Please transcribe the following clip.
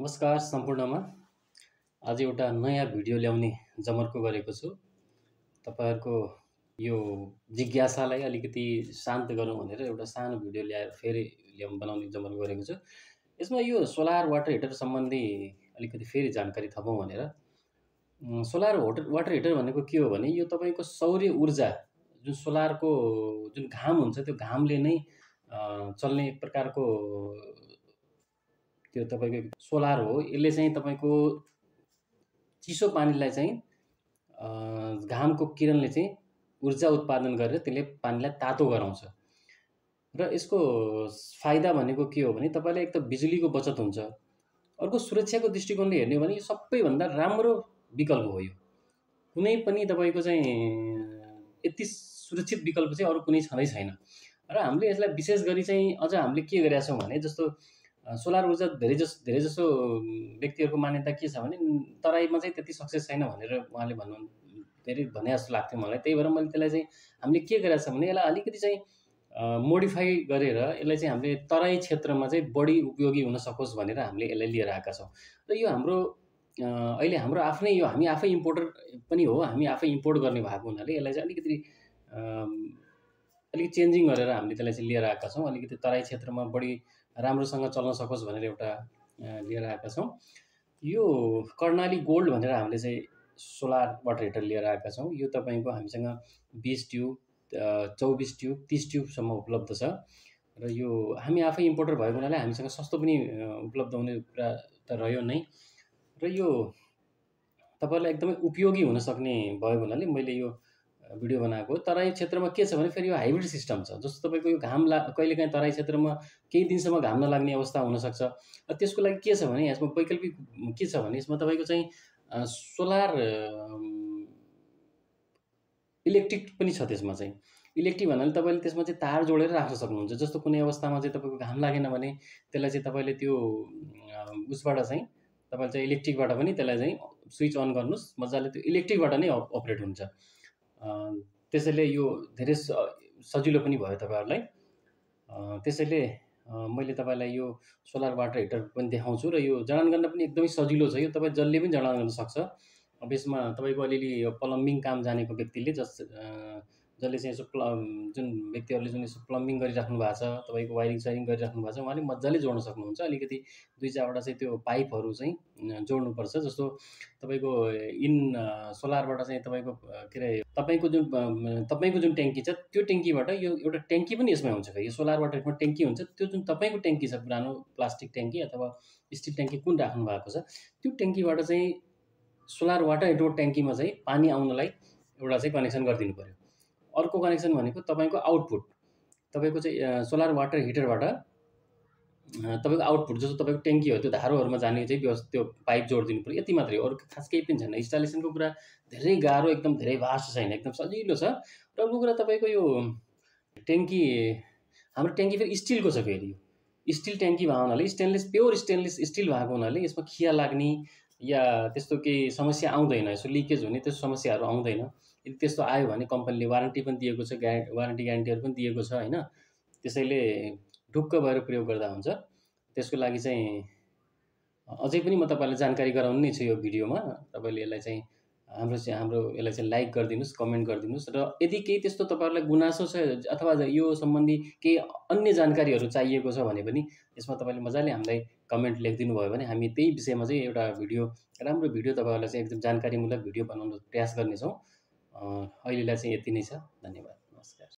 नमस्कार सम्पूर्णमा। आज एउटा नयाँ भिडियो ल्याउने जमर्को गरेको छु। तपाईँहरूको यो जिज्ञासालाई अलिकति शान्त गरौँ भनेर एउटा सानो भिडियो ल्याएर फेरि बनाउने जमर्को गरेको छु। यसमा यो सोलर वाटर हिटर सम्बन्धी अलिकति फेरि जानकारी थपौँ भनेर। सोलर वाटर हिटर भनेको के हो भने यो तपाईँको सौर्य ऊर्जा जुन सोलरको जुन घाम हुन्छ त्यो घामले नै चल्ने एक प्रकारको त्यो तपाईँको सोलर हो। यसले चाहिँ तपाईँको चिसो पानीलाई चाहिँ घामको किरणले चाहिँ ऊर्जा उत्पादन गरेर त्यसले पानीलाई तातो गराउँछ। र यसको फाइदा भनेको के हो भने तपाईँलाई एक त बिजुलीको बचत हुन्छ। अर्को सुरक्षाको दृष्टिकोणले हेर्ने हो भने यो सबैभन्दा राम्रो विकल्प हो। यो कुनै पनि तपाईँको चाहिँ यति सुरक्षित विकल्प चाहिँ अरू कुनै छँदै छैन। र हामीले यसलाई विशेष गरी चाहिँ अझ हामीले के गरेका छौँ भने जस्तो सोलर ऊर्जा धेरै जसो व्यक्तिहरूको मान्यता के छ भने तराईमा चाहिँ त्यति सक्सेस छैन भनेर उहाँले धेरै भने जस्तो लाग्थ्यो मलाई। त्यही भएर मैले त्यसलाई चाहिँ हामीले के गरेका छौँ भने यसलाई अलिकति चाहिँ मोडिफाई गरेर यसलाई चाहिँ हामीले तराई क्षेत्रमा चाहिँ बढी उपयोगी हुन सकोस् भनेर हामीले यसलाई लिएर आएका छौँ। र यो हाम्रो अहिले हाम्रो आफ्नै यो हामी आफै इम्पोर्टर पनि हो। हामी आफै इम्पोर्ट गर्ने भएको हुनाले यसलाई चाहिँ अलिकति चेन्जिङ गरेर हामीले त्यसलाई चाहिँ लिएर आएका छौँ। अलिकति तराई क्षेत्रमा बढी राम्रोसँग चल्न सकोस् भनेर एउटा लिएर आएका छौँ। यो कर्णाली गोल्ड भनेर हामीले चाहिँ सोलर वाटर हिटर लिएर आएका छौँ। यो तपाईँको हामीसँग 20 ट्युब 24 ट्युब 30 ट्युबसम्म उपलब्ध छ। र यो हामी आफै इम्पोर्टर भएको हुनाले हामीसँग सस्तो पनि उपलब्ध हुने कुरा त रह्यो नै। र यो तपाईँलाई एकदमै उपयोगी हुन सक्ने भएको हुनाले मैले यो भिडियो बनाएको। तराई क्षेत्रमा के छ भने फेरि यो हाइब्रिड सिस्टम छ। जस्तो तपाईँको यो घाम कहिलेकाहीँ तराई क्षेत्रमा केही दिनसम्म घाम नलाग्ने अवस्था हुनसक्छ। त्यसको लागि के छ भने यसमा वैकल्पिक के छ भने यसमा तपाईँको चाहिँ सोलर इलेक्ट्रिक पनि छ। त्यसमा चाहिँ इलेक्ट्रिक भन्नाले तपाईँले त्यसमा चाहिँ तार जोडेर राख्न सक्नुहुन्छ। जस्तो कुनै अवस्थामा चाहिँ तपाईँको घाम लागेन भने त्यसलाई चाहिँ तपाईँले त्यो उसबाट चाहिँ तपाईँले चाहिँ इलेक्ट्रिकबाट पनि त्यसलाई चाहिँ स्विच अन गर्नुहोस्, मजाले त्यो इलेक्ट्रिकबाट नै अपरेट हुन्छ। त्यसैले यो धेरै सजिलो पनि भयो तपाईँहरूलाई। त्यसैले मैले तपाईँलाई यो सोलर वाटर हिटर पनि देखाउँछु। र यो जडान गर्न पनि एकदमै सजिलो छ। यो तपाईँ जसले पनि जडान गर्न सक्छ। अब यसमा तपाईँको अलिअलि यो प्लम्बिङ काम जानेको व्यक्तिले जसले चाहिँ यसो जुन व्यक्तिहरूले जुन यसो प्लम्बिङ गरिराख्नु भएको छ, तपाईँको वायरिङ सायरिङ गरिराख्नु भएको छ, उहाँले मजाले जोड्न सक्नुहुन्छ। अलिकति 2-4वटा चाहिँ त्यो पाइपहरू चाहिँ जोड्नुपर्छ। जस्तो तपाईँको सोलरबाट चाहिँ तपाईँको के अरे तपाईँको जुन ट्याङ्की छ त्यो ट्याङ्कीबाट यो एउटा ट्याङ्की पनि यसमा हुन्छ। यो सोलर वाटर हिटरमा ट्याङ्की हुन्छ। त्यो जुन तपाईँको ट्याङ्की छ पुरानो प्लास्टिक ट्याङ्की अथवा स्टिल ट्याङ्की कुन राख्नु भएको छ त्यो ट्याङ्कीबाट चाहिँ सोलर वाटर हिटरको ट्याङ्कीमा चाहिँ पानी आउनलाई एउटा चाहिँ कनेक्सन गरिदिनु पर्यो। अर्को कनेक्सन भनेको तपाईँको आउटपुट, तपाईँको चाहिँ सोलर वाटर हिटरबाट तपाईँको आउटपुट जस्तो तपाईँको ट्याङ्की हो त्यो धारोहरूमा जाने चाहिँ त्यो पाइप जोडिदिनु पर्यो। यति मात्रै हो, अरू खास केही पनि छैन। इन्स्टलेसनको कुरा धेरै गाह्रो, एकदम धेरै भास्ट छैन, एकदम सजिलो छ। र अर्को कुरा तपाईँको यो ट्याङ्की, हाम्रो ट्याङ्की फेरि स्टिलको छ। फेरि यो स्टिल ट्याङ्की भएको हुनाले प्योर स्टेनलेस स्टिल भएको हुनाले यसमा खिया लाग्ने या त्यस्तो केही समस्या आउँदैन। यसो लिकेज हुने त्यस्तो समस्याहरू आउँदैन। यदि त्यस्तो आयो भने कम्पनीले वारेन्टी पनि दिएको छ, वारेन्टी ग्यारेन्टीहरू पनि दिएको छ होइन। त्यसैले ढुक्क भएर प्रयोग गर्दा हुन्छ। त्यसको लागि चाहिँ अझै पनि म तपाईँलाई जानकारी गराउनु नै छु यो भिडियोमा। तपाईँले यसलाई चाहिँ हाम्रो यसलाई चाहिँ लाइक गरिदिनुहोस्, कमेन्ट गरिदिनुहोस्। र यदि केही त्यस्तो तपाईँहरूलाई गुनासो छ अथवा यो सम्बन्धी केही अन्य जानकारीहरू चाहिएको छ भने पनि यसमा तपाईँले मजाले हामीलाई कमेन्ट लेखिदिनु भयो भने हामी त्यही विषयमा चाहिँ एउटा राम्रो भिडियो तपाईँहरूलाई चाहिँ एकदम जानकारीमूलक भिडियो बनाउन प्रयास गर्नेछौँ। अहिलेलाई चाहिँ यति नै छ। धन्यवाद, नमस्कार।